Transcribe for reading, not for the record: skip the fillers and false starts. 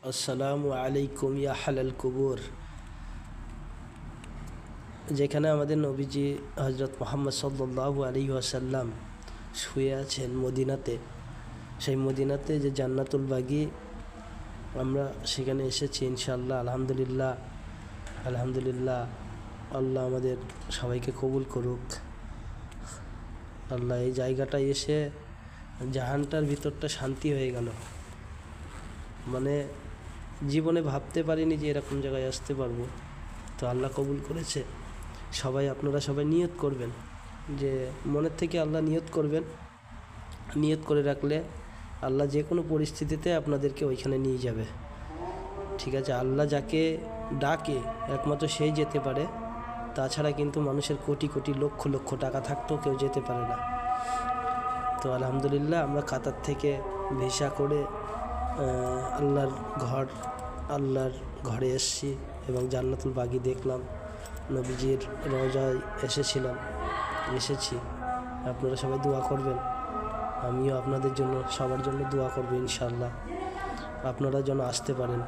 আসসালামু আলাইকুম ইয়া হালাল কুবুর। যেখানে আমাদের নবীজি হজরত মুহাম্মদ সাল্লাল্লাহু আলাইহি ওয়াসাল্লাম শুয়ে আছেন মদিনাতে, সেই মদিনাতে যে জান্নাতুল বাগি, আমরা সেখানে এসেছি ইনশাআল্লাহ। আলহামদুলিল্লাহ আলহামদুলিল্লাহ। আল্লাহ আমাদের সবাইকে কবুল করুক। আল্লাহ, এই জায়গাটায় এসে জাহানটার ভিতরটা শান্তি হয়ে গেল। মানে জীবনে ভাবতে পারিনি যে এরকম জায়গায় আসতে পারবো, তো আল্লাহ কবুল করেছে। আপনারা সবাই নিয়ত করবেন, যে মনের থেকে আল্লাহ নিয়ত করবেন। নিয়ত করে রাখলে আল্লাহ যে কোনো পরিস্থিতিতে আপনাদেরকে ওইখানে নিয়ে যাবে। ঠিক আছে? আল্লাহ যাকে ডাকে একমাত্র সেই যেতে পারে, তাছাড়া কিন্তু মানুষের কোটি কোটি লক্ষ লক্ষ টাকা থাকতেও কেউ যেতে পারে না। তো আলহামদুলিল্লাহ, আমরা কাতার থেকে ভিসা করে আল্লাহর ঘরে এসেছি এবং জান্নাতুল বাগি দেখলাম। নবীজির রওজায় এসেছি। আপনারা সবাই দোয়া করবেন, আমিও আপনাদের জন্য, সবার জন্য দোয়া করব ইনশাআল্লাহ। আপনারা যেন আসতে পারেন।